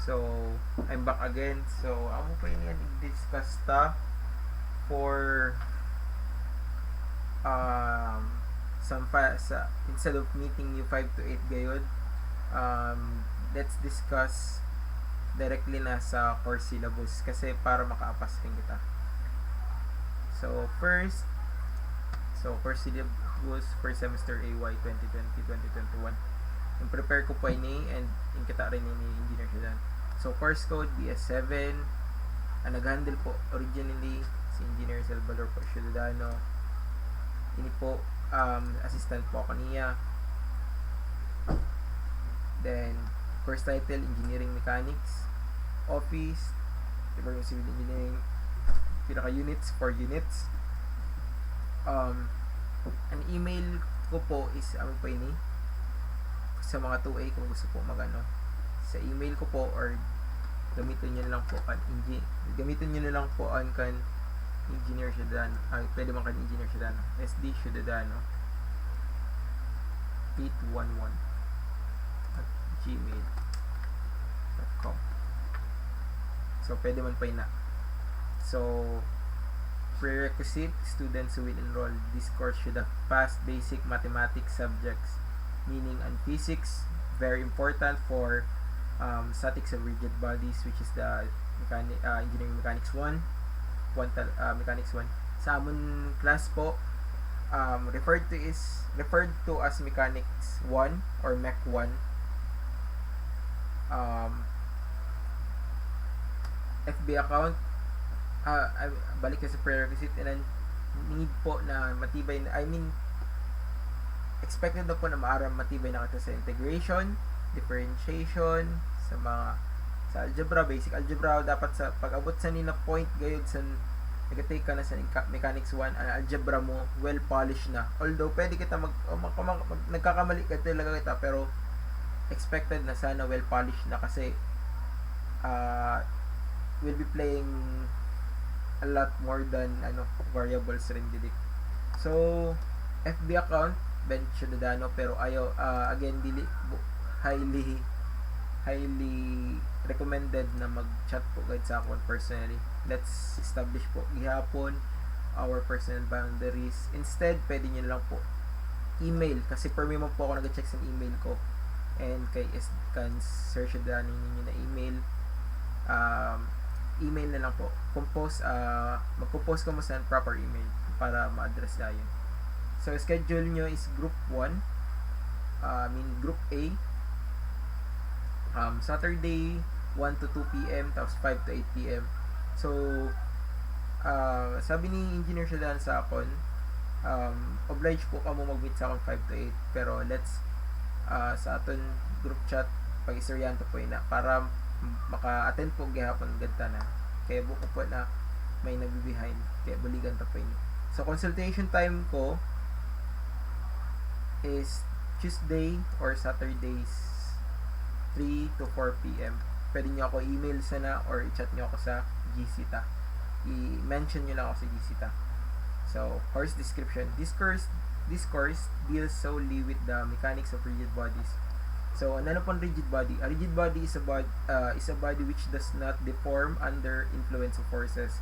So, I'm back again. So, amo pa ini i-discuss ta for instead of meeting you 5 to 8 gayod, let's discuss directly na sa course syllabus kasi para makaapas rin kita. So, course syllabus for semester AY 2020-2021. Yung prepare ko pa ini and yung kita rin ni engineer siya. So, course code BS7. Ang nag-handle po originally si Engineer Salvador po Ciudadano. Ini po, assistant po ako niya. Then, course title, Engineering Mechanics. Office, Department of Civil Engineering. Pinaka-units, 4 units. An email ko po is, po ini, sa mga 2A kung gusto po magano. Sa email ko po or gamitin nyo na lang po kan Engineer Ciudadano. Pwede man kan Engineer Ciudadano. SD Ciudadano 811 at gmail.com. So, pwede man pa ina. So, prerequisite, students who will enroll this course should have passed basic mathematics subjects, meaning and physics, very important for statics of rigid bodies, which is the engineering mechanics 1, mechanics 1. Sa amon class po, referred to as mechanics 1 or mech 1. FB account, balik ka sa prerequisite, and then need po na matibay na, expected na po na matibay na kita sa integration, differentiation, sa algebra, basic algebra. Dapat sa pag-abot sa nina point gayud sa nag-take ka na sa mechanics 1, ang algebra mo well polished na. Although pwede kita nagkakamali ka talaga kita, pero expected na sana well polished na kasi we'll be playing a lot more than variables rin didik. So, FB account Ben Ciudadano, pero ayaw again dili highly recommended na mag-chat po guys sa ako personally. Let's establish po gihapon our personal boundaries. Instead, pwede nyo lang po email, kasi per me po ako nag-check sa email ko, and kay Sir Ciudadano ninyo na email. Email na lang po. Magpo-post ko mo sa proper email para ma-address tayo. So, schedule nyo is group 1, group A, Saturday 1 to 2 p.m. tapos 5 to 8 p.m. So, sabi ni Engineer Ciudadano sa akon, oblige po ka mo mag-meet sa akon 5 to 8, pero let's sa aton group chat pag-istoryan to po na para maka-attend po gihapon ganda na, kaya buko po na may nagbi-behind, kaya buligan to po ini. So, consultation time ko is Tuesday or Saturdays 3 to 4 p.m. Pwede nyo ako email sana or i-chat nyo ako sa GC ta. I-mention nyo lang ako sa GC ta. So, course description. This course deals solely with the mechanics of rigid bodies. So, ano pong rigid body? A rigid body is a body which does not deform under influence of forces.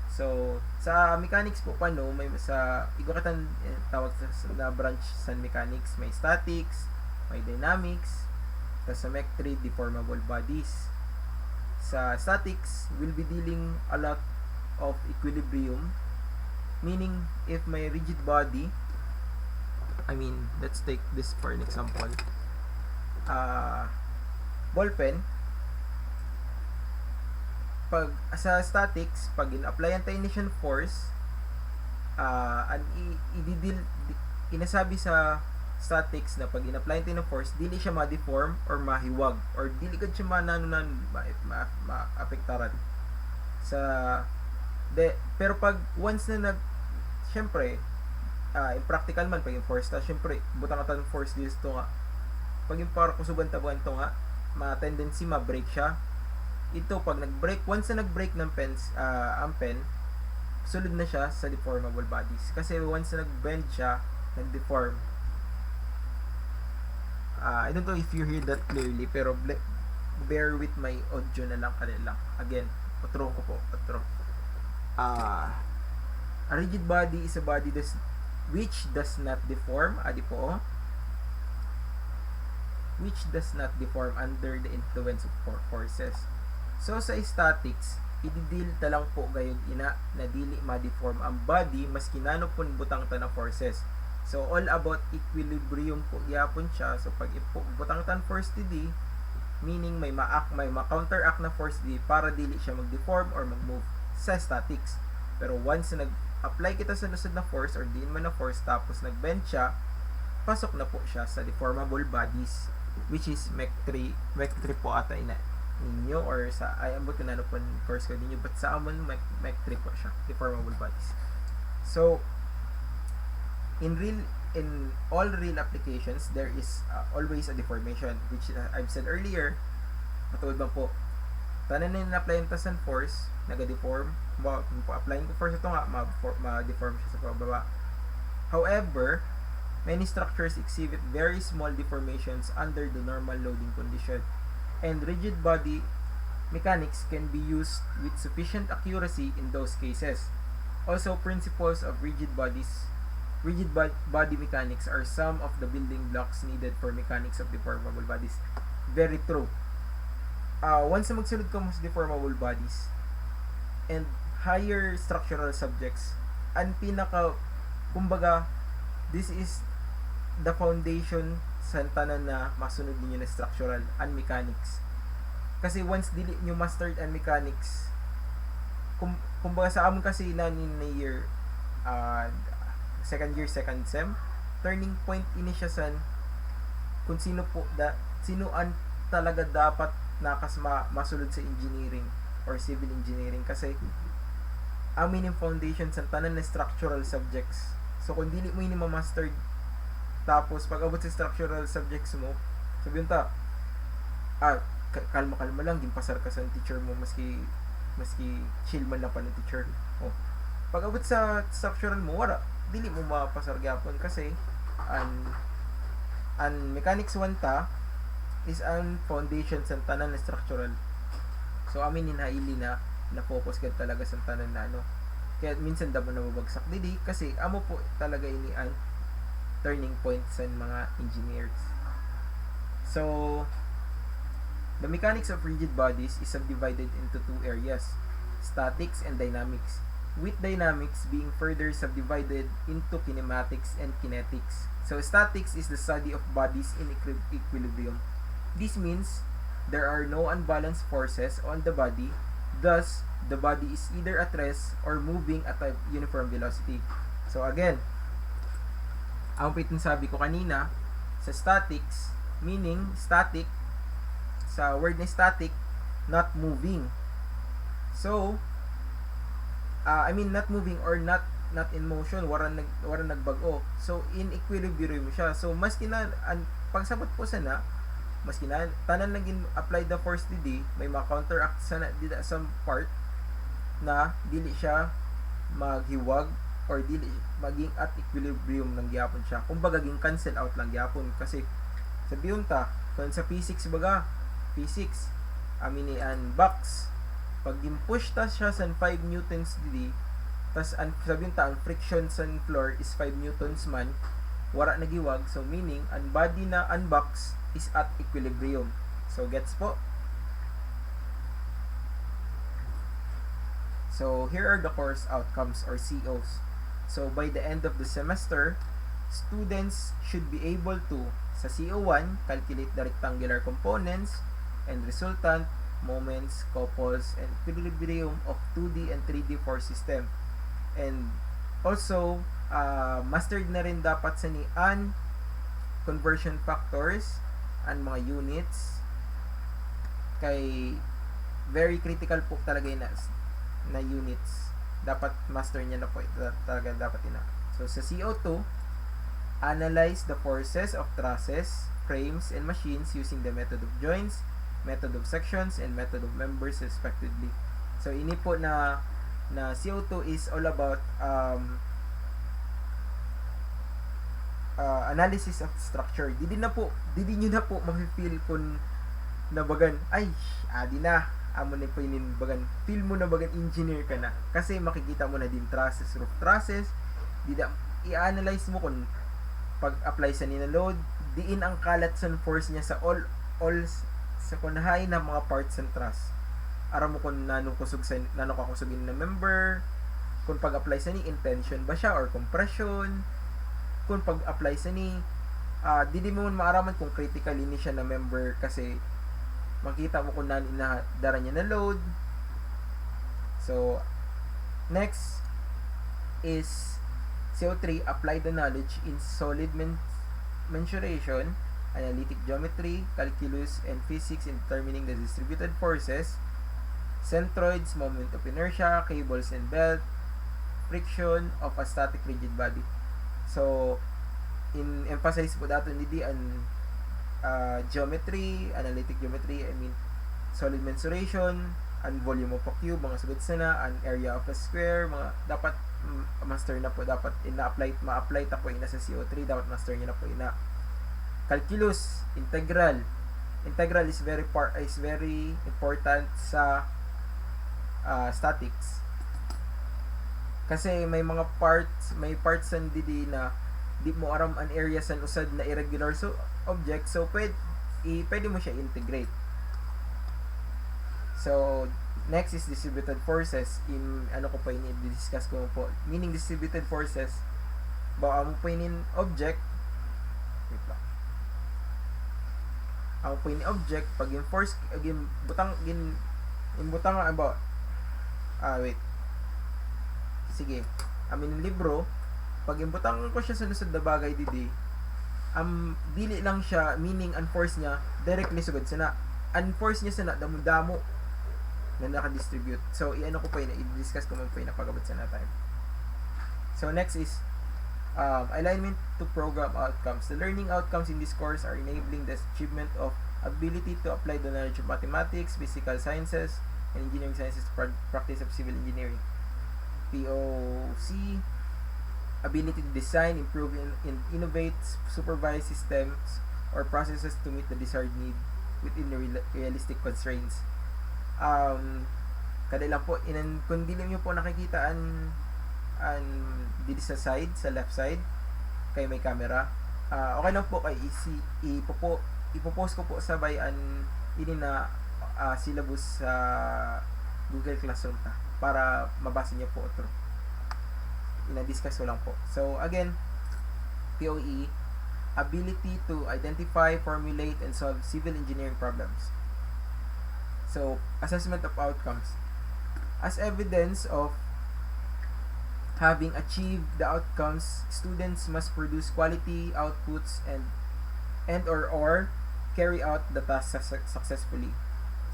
So, sa mechanics po paano, may igukatan tawag na branch sa mechanics, may statics, may dynamics, tapos sa Mech 3, deformable bodies. Sa statics, we'll be dealing a lot of equilibrium, meaning if may rigid body, let's take this for an example. Ballpen, pag sa statics, pag in-applyan tayo tension force, inasabi sa statics na pag in-apply tayo ng force, dili siya ma-deform or mahiwag or dili kad siya ma-apektaran pero pag once na syempre in practical man pag yung force ta, syempre butang atan force dito nga, pag yung para kusuban tabuan to nga, ma-tendency ma-break siya. Ito pag nag-break, once na nag-break ng ang pen, sulod na siya sa deformable bodies, kasi once na nag-bend siya, nag-deform. I don't know if you hear that clearly, pero bear with my audio na lang kanila. Again, outro ko po, outro. A rigid body is a body which does not deform, which does not deform under the influence of forces. So sa statics, ididil ta lang po gayud ina na dili ma-deform ang body maski nano pun butang ta ng forces. So all about equilibrium po gyapon siya. So pag butang tan force d, meaning may ma-counteract na force d para dili siya mag-deform or mag-move sa statics. Pero once na nag-apply kita sa lusod na force or diin man na force tapos nag-bend siya, pasok na po siya sa deformable bodies, which is Mech 3 po ata ina ninyo or sa ay ambot ko na po course ko ninyo, but sa amon Mech 3 po siya, deformable bodies. So in all real applications there is always a deformation, which I've said earlier. Matuod ba po, tanan na in-apply ta sa force naga-deform, applying ko force ito nga ma-deform siya sa pababa. However, many structures exhibit very small deformations under the normal loading condition, and rigid body mechanics can be used with sufficient accuracy in those cases. Also, principles of rigid body mechanics are some of the building blocks needed for mechanics of deformable bodies. Very true. Once na magsulod ka mo sa deformable bodies and higher structural subjects, ang kumbaga, this is the foundation sa tanan na masunod ninyo na structural and mechanics. Kasi once dili nyo mastered and mechanics, kumbaga sa amon kasi na year second year, second sem, turning point ini siya san kung sino an talaga dapat masulod sa engineering or civil engineering, kasi amin yung foundation sa tanan na structural subjects. So kung dili mo ini ma-mastered, tapos pag abot sa structural subjects mo, sabihin ta, kalma lang, gimpasar ka sa teacher mo maski chill man lang pa ng teacher. Pag abot sa structural mo, wala, dili mo mapasar gyapon kasi an mechanics 1 ta is an foundation sa tanan na structural. So amin hinaili na focus ka talaga sa tanan na kaya minsan daw nababagsak dili kasi amo po talaga ini an turning point sa mga engineers. So the mechanics of rigid bodies is subdivided into two areas, statics and dynamics, with dynamics being further subdivided into kinematics and kinetics. So statics is the study of bodies in equilibrium. This means there are no unbalanced forces on the body, thus the body is either at rest or moving at a uniform velocity. So again, ang sabi ko kanina, sa statics, meaning static, sa word na static, not moving. So, not moving or not in motion, waran nagbago. So, in equilibrium siya. So, maski na, pagsabot po sana, maski na, tanan naging apply the force didi, may ma-counteract sana dida some part na dili siya maghiwag or dili maging at equilibrium lang gyapon siya. Kumbaga ging cancel out lang gyapon kasi sabiyon ta kung sa physics physics amini an box pag push ta siya sa 5 newtons dili tas sabiyon ta ang friction sa floor is 5 newtons man, wala nagiwag, so meaning ang body na unbox is at equilibrium. So gets po? So here are the course outcomes or COs. So by the end of the semester, students should be able to sa CO1 calculate the rectangular components and resultant, moments, couples, and equilibrium of 2D and 3D force system. And also mastered na rin dapat sa nian conversion factors and mga units, kay very critical po talaga yun na units, dapat master niya na po talaga dapat ina. So sa CO2, analyze the forces of trusses, frames, and machines using the method of joints, method of sections, and method of members respectively. So ini po na CO2 is all about analysis of structure. Didi nyo na po ma-feel kung na bagan, ay, adi na, amo na po yun, bagan, feel mo na bagan, engineer ka na. Kasi makikita mo na din trusses, roof trusses, i-analyze mo kung pag-apply sa nina load, diin ang kalat sa force niya sa all sa kunahay na mga parts and truss. Aram mo kung nanong kakusugin na member, kung pag-apply sa ni intention ba siya or compression, kung pag-apply sa ni di mo maaraman kung critical ini siya na member kasi makita mo kung dara niya na load. So next is CO3, apply the knowledge in solid mensuration, analytic geometry, calculus, and physics in determining the distributed forces, centroids, moment of inertia, cables and belt, friction of a static rigid body. So, emphasize po dato hindi ang geometry, analytic geometry, solid mensuration, and volume of a cube, mga sagot na, and area of a square, mga dapat master na po, dapat ma-apply ta po ina sa CO3, dapat master niya na po ina. Calculus, integral is very important sa statics kasi may parts san didi na di mo aram an area san usad na irregular object, so pwede mo siya integrate. So next is distributed forces. Discuss ko po meaning distributed forces ba mo po inin object. Wait lang. Ang po inin object pag in force again butang about wait. Sige. Libro pag imbutang ko siya sa lusod na bagay didi dili lang siya meaning ang force niya directly sugod sana ang force niya sana damo na naka-distribute. So ko po i-discuss ko man po pag-abot sana time. So next is alignment to program outcomes. The learning outcomes in this course are enabling the achievement of ability to apply the knowledge of mathematics, physical sciences, and engineering sciences to practice of civil engineering. POC, ability to design, improve, and innovate, supervise systems or processes to meet the desired need within the realistic constraints. Kada lang po, kung di nyo po nakikita dito sa left side, kay may camera, okay lang po kay ipopost ko po sabay ini na syllabus sa Google Classroom para mabasa niyo po ito. Ina-discuss ko lang po. So again, POE, ability to identify, formulate, and solve civil engineering problems. So assessment of outcomes. As evidence of having achieved the outcomes, students must produce quality outputs and or carry out the task successfully.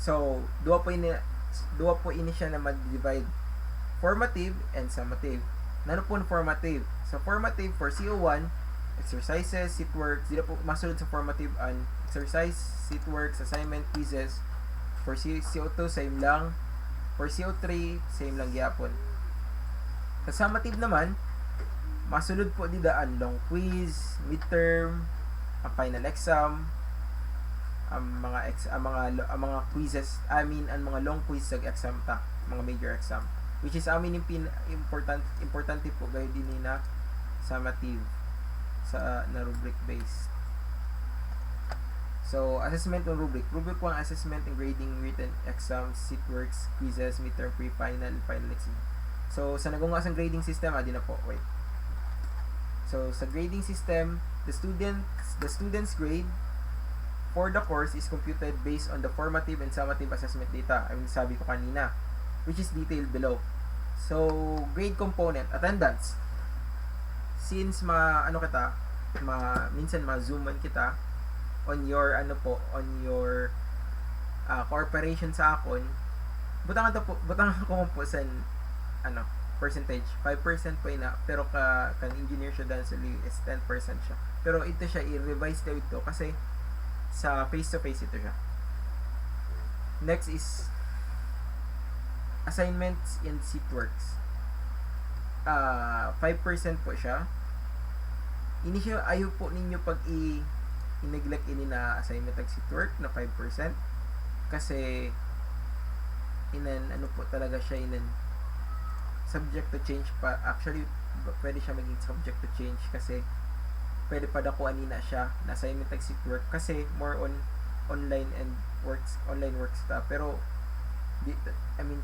So duwa po ini siya na mag-divide formative and summative. Nano po formative? So formative for CO1, exercises, sit works, dila po masulod sa formative ang exercise, sit works, assignment, quizzes. For CO2 same lang. For CO3 same lang gyapon. Sa summative naman, masulod po dida ang long quiz, midterm, ang final exam, ang mga quizzes, ang mga long quiz sa exam mga major exam, which is yung importante po gayud din na summative sa na rubric based. So assessment ng rubric po ang assessment and grading written exams, sit works, quizzes, midterm, pre-final, final exam. So sa nagunga sa grading system di na po wait. So sa grading system, the students grade for the course is computed based on the formative and summative assessment data. Sabi ko kanina, which is detailed below. So, grade component, attendance. Since minsan ma-zoom man kita on your corporation sa akon, butang ko po sa percentage. 5% po ina, pero kan engineer siya dahil sa is 10% siya. Pero ito siya i-revise ko ito kasi sa face-to-face ito siya. Next is assignments and sit works. 5% po siya. Ini siya ayaw po ninyo pag i-neglect ini na assignment at sit work na 5%. Kasi ano po talaga siya subject to change pa. Actually, pwede siya maging subject to change kasi pwede pa dakuan na siya na assignment exit work kasi more on online works ta. Pero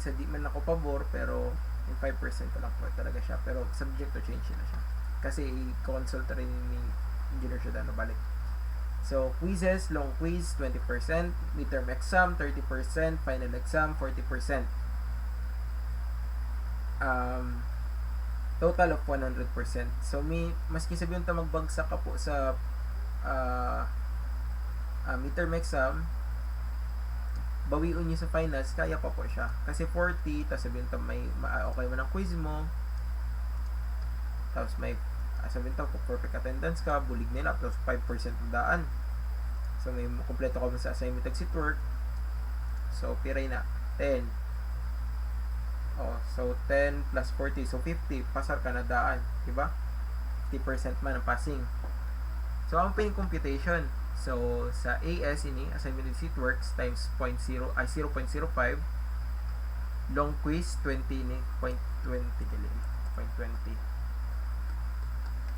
sa di man ako pabor, pero yung 5% pa lang po talaga siya, pero subject to change na siya kasi i-consult rin ni Engineer Shadano balik. So quizzes, long quiz 20%, midterm exam 30%, final exam 40%, total of 100%. So maski sabihin ta magbagsak ka po sa midterm exam, bawiun nyo sa finals, kaya pa po siya. Kasi 40, tapos sabihin ta okay man ang quiz mo, tapos may sabihin ta perfect attendance ka, bulig nila, tapos 5% ng daan. So may kompleto ka mo sa assignment exit work. So piray na 10. So 10 plus 40, so 50, pasar ka na daan, diba? 50% man ang passing. So ang paying computation, so sa AS assignment exit works times 0.05, long quiz 20 0.20 0.20.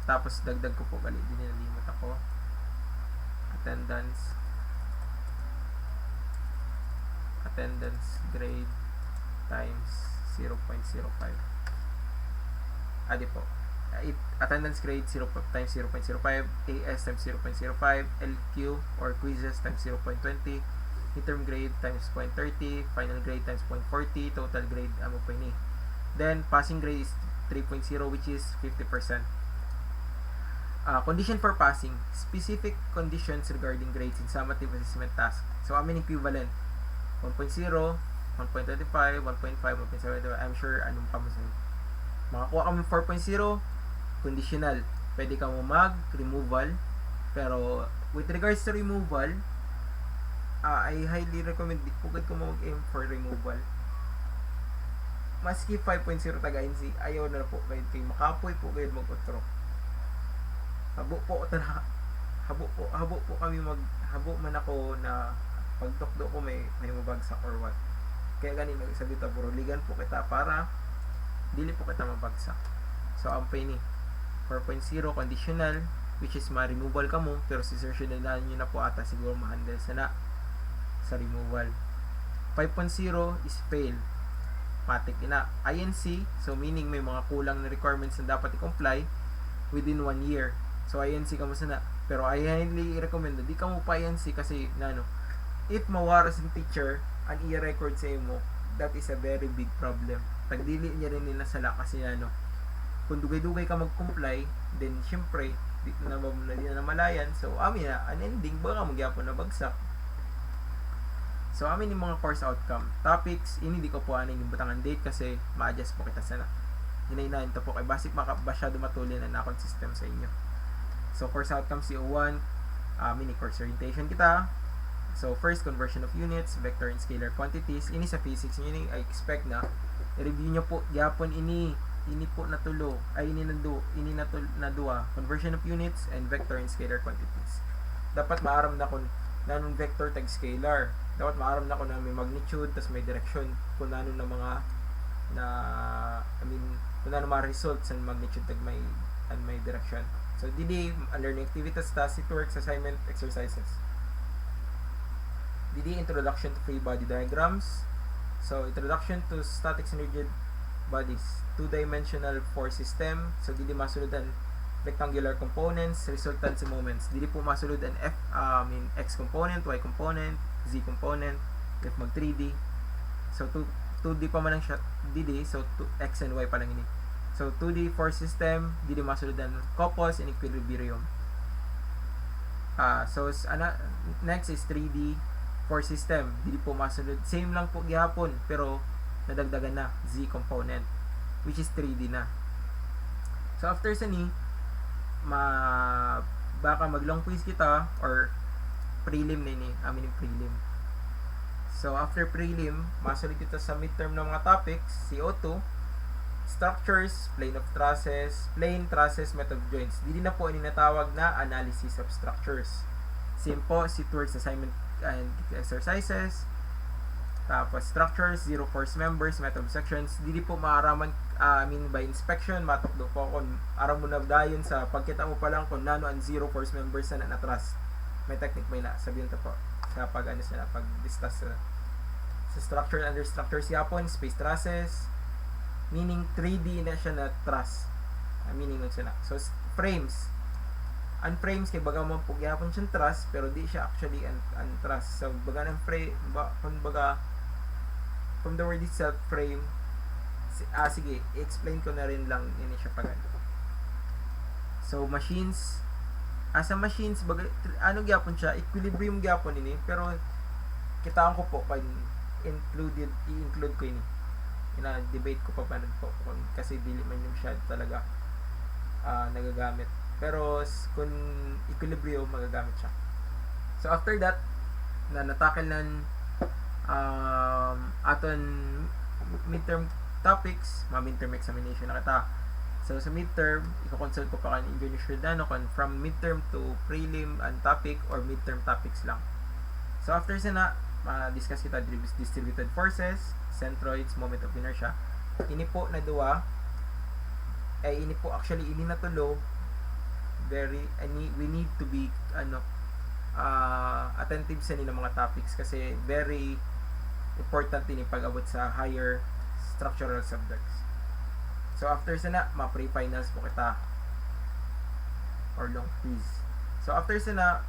Tapos dagdag ko po gali, din nalimot ako. Attendance grade times 0.05. Adi po. Attendance grade 0 times 0.05, AS times 0.05, LQ or quizzes times 0.20, midterm grade times 0.30, final grade times 0.40, total grade amo po ini. Then passing grade is 3.0, which is 50%. Condition for passing, specific conditions regarding grades in summative assessment task. So amin equivalent 1.0, 1.25, 1.5, 1.75. I'm sure anong pamasin. Makakuha kami 4.0, conditional. Pwede ka mo mag-removal. Pero with regards to removal, I highly recommend pugad ko mo mag-aim for removal. Maski 5.0 taga-NC, ayaw na po kayo makapoy po kayo mag-otro. Habo man ako na pagtokdo ko may mabagsak or what. Kaya ganin sabi ta buruligan po kita para dili po kita mabagsak. So ang pay ni 4.0 conditional, which is ma-removal ka mo, pero si Sir Shinalan nyo na po ata siguro ma-handle sa removal. 5.0 is fail, matik ina. INC, so meaning may mga kulang na requirements na dapat i-comply within 1 year. So INC ka mo sana, pero I highly recommend di ka mo pa INC kasi if mawaras yung teacher ang i-record sa mo, that is a very big problem. Tagdili niya rin nila sala kasi kung dugay-dugay ka mag-comply, then syempre di na malayan. So amin na an ending baka magyapon na bagsak. So amin yung mga course outcome topics, ini di ko po aning yung butangan date kasi ma-adjust po kita sana. Hinaynahin to po kay basic masyado matulin na nakon system sa inyo. So course outcome CO1, mini course orientation kita. So first, conversion of units, vector and scalar quantities. Ini sa physics niyo I expect na i-review niyo po gyapon ini po natulo ay ini na duwa, conversion of units and vector and scalar quantities. Dapat maaram na kung nanong vector tag scalar. Dapat maaram na kung na may magnitude tas may direction kung nanon na mga kung nanon mga results and magnitude tag may direction. So DD learning activities, task, works, assignment, exercises. DD introduction to free body diagrams. So introduction to statics and rigid bodies, two-dimensional force system. So DD masuludan rectangular components, resultants and moments. DD po masuludan X component, Y component, Z component, if mag 3D. So 2D pa man ang siya DD, so X and Y pa lang ini. So 2D force system, DD masuludan couples and equilibrium. Next is 3D force system. DD po masulod. Same lang po gihapon pero nadagdagan na Z component which is 3D na. So after sa baka mag-long quiz kita or prelim na ini, amin yung prelim. So after prelim, masulod kita sa midterm ng mga topics, CO2, structures, plane trusses, method of joints. Dili na po ini natawag na analysis of structures. Same po, sit works, assignment and exercises, Tapos structures, zero force members, method of sections, dili po maaraman by inspection, matukdo po kung aram mo na dayon sa pagkita mo pa lang kung nano ang zero force members na natras. May technique may na sabihin to po sa pag pag-discuss sa structure under structures yapon, space trusses, meaning 3D na siya na truss. Meaning nun siya na. So frames, unframes kay baga man pugyapon siyang truss pero di siya actually an truss. So baga ng frame baga from the word itself, frame, sige, i-explain ko na rin lang ini siya pag So, machines, as a machines, baga, gyapon siya, equilibrium gyapon ini, pero kitaan ko po pag i-include ko ini. Ina-debate ko pa po kasi dili man yung siya talaga nagagamit. Pero kung equilibrium, magagamit siya. So, after that, natakil ng aton midterm topics, midterm examination na kita. So sa midterm, i-consult ko pa kan Engineer Shredano kung from midterm to prelim and topic or midterm topics lang. So after sana, ma-discuss kita distributed forces, centroids, moment of inertia. Ini po na duwa, ini po actually ini na tulo, we need to be attentive sa nila mga topics kasi very important din pag-abot sa higher structural subjects. So after sana, ma-pre-finals po kita or long quiz. So after sana,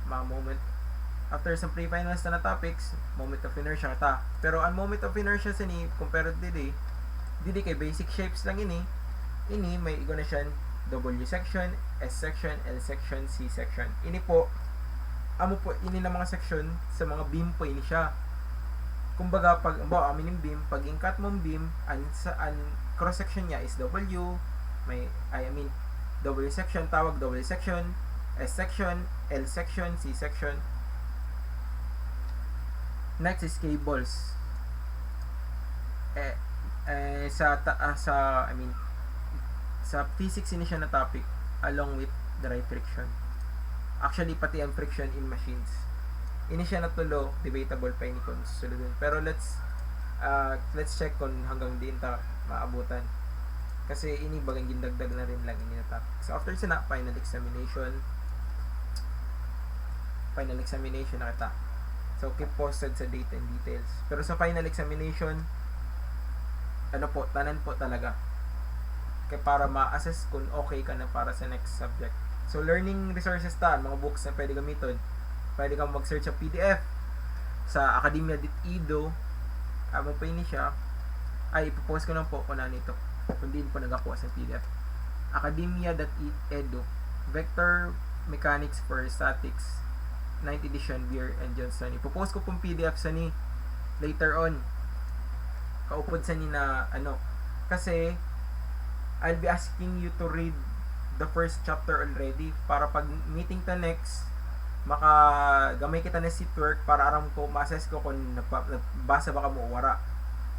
after sa pre-finals na topics, moment of inertia kita. Pero ang moment of inertia sa ni compared dili kay basic shapes lang ini may igo na siya W section, S section, L section, C section. Ini po ini na mga section sa mga beam po ini siya. Kumbaga pag aminin beam, pag in-cut mong beam, ang cross section niya is W, W section tawag W section, S section, L section, C section. Next is cables. Sa physics ini siya na topic along with the right friction. Actually pati ang friction in machines. Ini siya natulo, debatable pa ini kung susunodin. Pero let's check kung hanggang diin ta maabutan. Kasi ini bagang gindagdag na rin lang ini na topic. So after sana, final examination na kita. So keep posted sa date and details. Pero sa final examination, tanan po talaga. Kaya para ma-assess kung okay ka na para sa next subject. So learning resources mga books na pwede gamiton. Pwede kang mag-search sa PDF sa academia.edu. Mo pa ini siya. Ipopost ko lang po kung ano ito. Kung din po nagakuha sa PDF. academia.edu Vector Mechanics for Statics 9th edition, Beer and Johnson. Ipopost ko pong PDF sa ni later on. Kaupod sa ni na kasi I'll be asking you to read the first chapter already para pag meeting ta next makagamay kita na sheet work para aram ko ma-assess ko kung nabasa ba ka mo wara.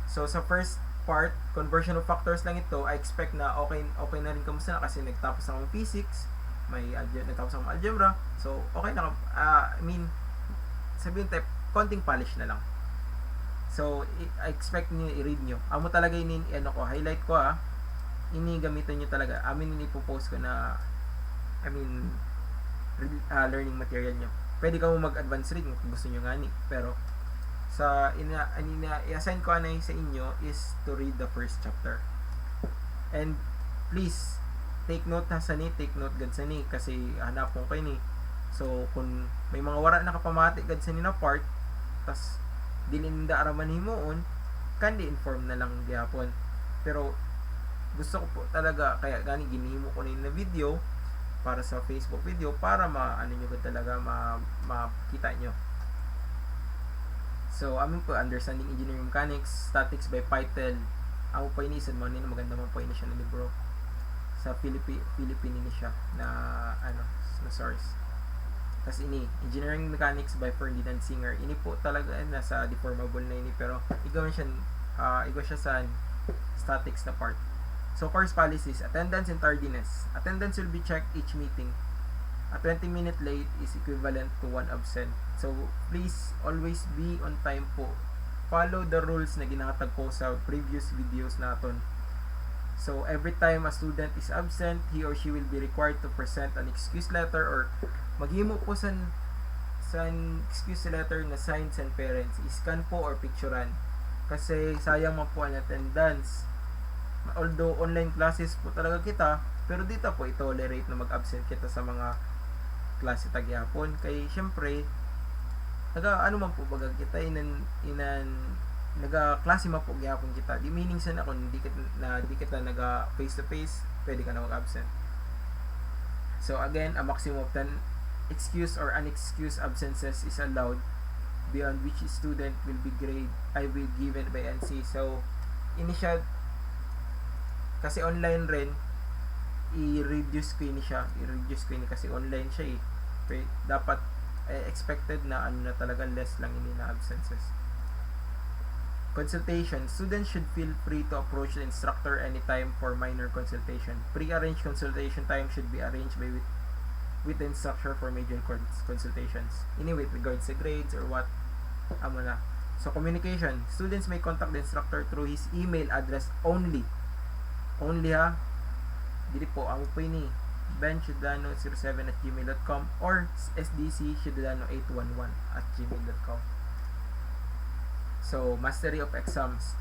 So sa first part, conversion of factors lang ito, I expect na okay na rin kamusta na kasi nagtapos akong physics, nagtapos akong algebra. So okay na sabihin tayo, konting polish na lang. So I expect niyo i-read niyo. Amo talaga highlight ko ini gamitin niyo talaga. Ipo-post ko na learning material nyo. Pwede ka mo mag-advance read kung gusto nyo ngani. Pero sa i-assign ko sa inyo is to read the first chapter. And please take note take note gad sa ni kasi hanapon ko ni. So kung may mga wara na kapamati gad sa ni na part, tas dili nda araman himoon, kan di-inform na lang gyapon. Pero gusto ko po talaga kaya gani ginihimo ko na video para sa Facebook video para nyo talaga makita nyo. So amin po Understanding Engineering Mechanics Statics by Pytel. Ako po iniisad mo na maganda man po siya na libro sa Philippine ini siya na source. Tapos Engineering Mechanics by Ferdinand Singer. Ini po talaga nasa deformable na ini pero igaw siya sa statics na part. So, course policies, attendance and tardiness. Attendance will be checked each meeting. A 20-minute late is equivalent to 1 absent. So, please always be on time po follow the rules na ginatag ko sa previous videos naton. So, every time a student is absent, he or she will be required to present an excuse letter or maghimo po sa excuse letter na signed sa parents. I-scan po or picturean. Kasi sayang man po ang attendance. Although online classes po talaga kita, pero dito po i-tolerate na mag-absent kita sa mga klase tagyapon. Kay syempre, ano man po baga kita naga-klase man po gyapon kita. Di meaning sa na kung di kita naga face to face, pwede ka na mag-absent. So again, a maximum of 10 excused or unexcused absences is allowed, beyond which student will be given by NC. So initial kasi online rin, i-reduce ko ni kasi online siya eh. Okay? Dapat expected na talaga less lang ini na absences. Consultation. Students should feel free to approach the instructor anytime for minor consultation. Pre-arranged consultation time should be arranged with the instructor for major consultations. With regards to grades or what, na. So, communication. Students may contact the instructor through his email address only. Only ha. Dili po, po ini. benchudano07@gmail.com or sdcshudano811@gmail.com. So, mastery of exams.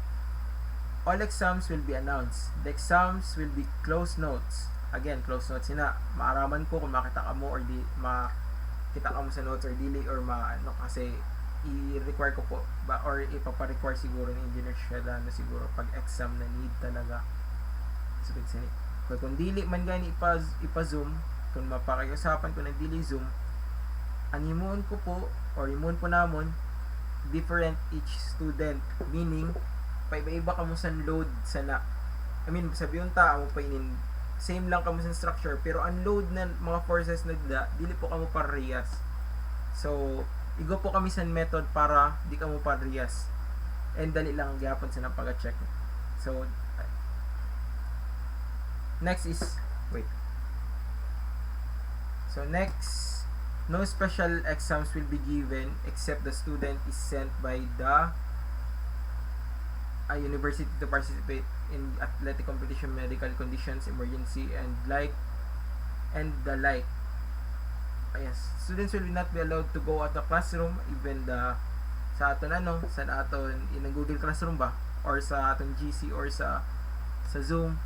All exams will be announced. The exams will be closed notes. Again, closed notes na maaraman ko kung makita ka mo or di makita ka mo sa notes or dili or kasi i-require ko po or ipapa-require siguro ni Engineer Sheda na siguro pag exam na need talaga. So, kung dili man gani ipa-zoom, kung mapakiusapan ko na dili zoom, animuon ko po or imuon po namon different each student, meaning paiba-iba ka mo sa load sana. Sabiyon ta mo pa same lang kamo sa structure pero ang load na mga forces na dili po kamo parehas. So igo po kami sa method para di kamo parehas and dali lang gyapon sa pag-check. So next, no special exams will be given except the student is sent by the university to participate in athletic competition, medical conditions, emergency, and the like. Yes, students will not be allowed to go out the classroom, even sa aton in Google Classroom ba or sa aton GC or sa Zoom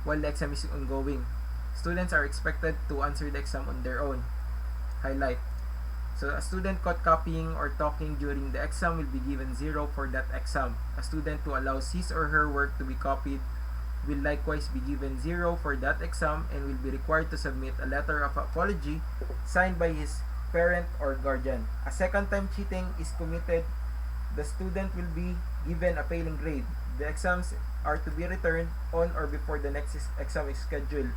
while the exam is ongoing. Students are expected to answer the exam on their own. Highlight. So, a student caught copying or talking during the exam will be given 0 for that exam. A student who allows his or her work to be copied will likewise be given 0 for that exam and will be required to submit a letter of apology signed by his parent or guardian. A second time cheating is committed, the student will be given a failing grade. The exams are to be returned on or before the next exam is scheduled.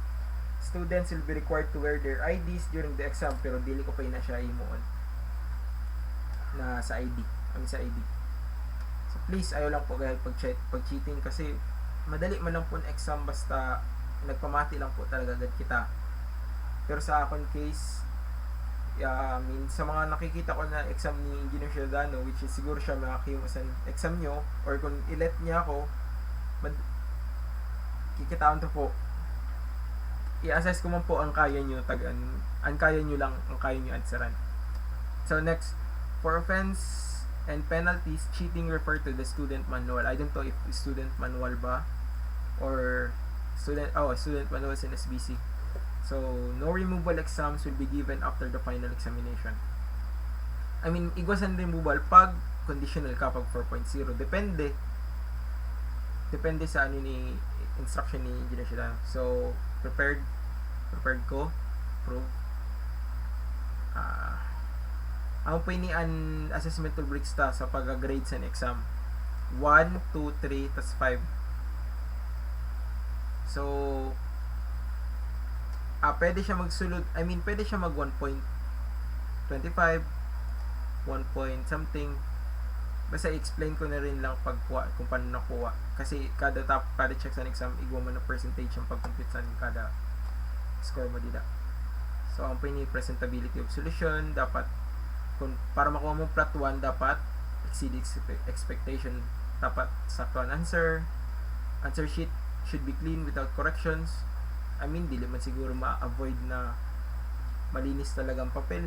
Students will be required to wear their IDs during the exam, pero dili ko pa na siya imuon na sa ID. So please, ayaw lang po guys pag-cheating kasi madali man lang po ang exam basta nagpamati lang po talaga agad kita. Pero sa akon case, sa mga nakikita ko na exam ni Engineer Shedano, which is siguro siya makakiyong sa exam nyo, or kung ilet niya ako, kikitaan to po. I-assess ko man po ang kaya nyo ang kaya nyo answeran. So next, for offense and penalties, cheating refer to the student manual. I don't know if student manual ba or student manual in SBC. So no removal exams will be given after the final examination. Igwasan removal pag conditional ka pag 4.0. Depende sa ni instruction ni Engineer Shedano. So prepared ko prove ang pinian assessment rubrics ta sa pag-grade sa exam 1, 2, 3 tas 5. So pwede siya magsulod, pwede siya mag 1.25, 1 point something. Basta explain ko na rin lang pagkuha kung paano nakuha kasi kada check sa exam igwa man na percentage ang pag-compute sa kada score mo dida. So ang presentability of solution dapat para makuha mo plot 1 dapat exceed expectation. Dapat sakto ang answer sheet should be clean without corrections. I mean, dili man siguro ma-avoid na malinis talagang papel,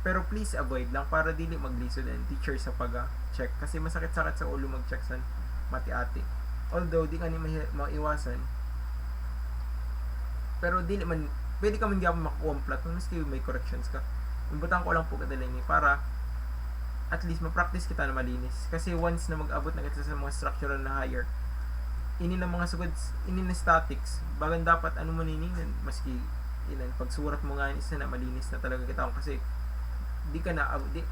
pero please avoid lang para dili maglisod ang teacher sa pag-check, kasi masakit-sakit sa ulo mag-check sa mati-ati. Although di ka ni maiwasan, pero dili man pwede ka man gyapon makuha ang plot maski may corrections ka. Imbutan ko lang po kadali ni para at least ma-practice kita na malinis, kasi once na mag-abot na kita sa mga structural na higher, ini na mga sugod, ini na statics, bagan dapat ano man ini maski inan pagsurat mo nga isa na malinis na talaga kita, kasi di ka na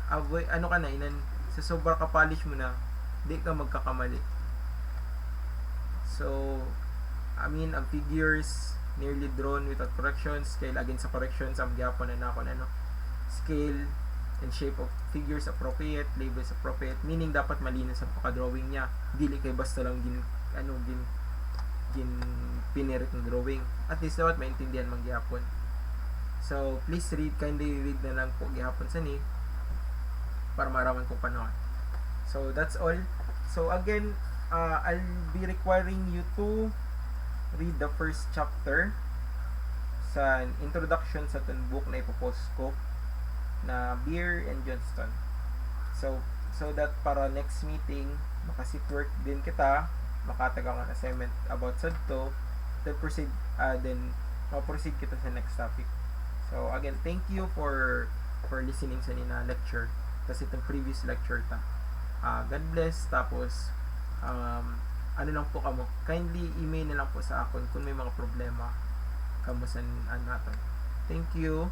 avoid ano ka na inan sa sobra ka polish mo na di ka magkakamali. So I mean, ang figures nearly drawn without corrections, scale again sa corrections, ang gyapon na nako ano, scale and shape of figures appropriate, labels appropriate, meaning dapat malinis ang pagka-drawing niya, dili kay basta lang gin pinirit ng drawing. At least dapat maintindihan man gyapon. So please kindly read na lang po gyapon sa ni para maraman kung paano. So that's all. So again, I'll be requiring you to read the first chapter sa introduction sa ton book na ipopost ko na Beer and Johnston. So that para next meeting makasit work din kita, makatagang ang assignment about sad to, then proceed ma-proceed kita sa next topic. So again, thank you for listening sa nina lecture, kasi itong previous lecture ta. God bless. Tapos ano lang po kamo, kindly email na lang po sa akon kung may mga problema kamo sa naton. Thank you.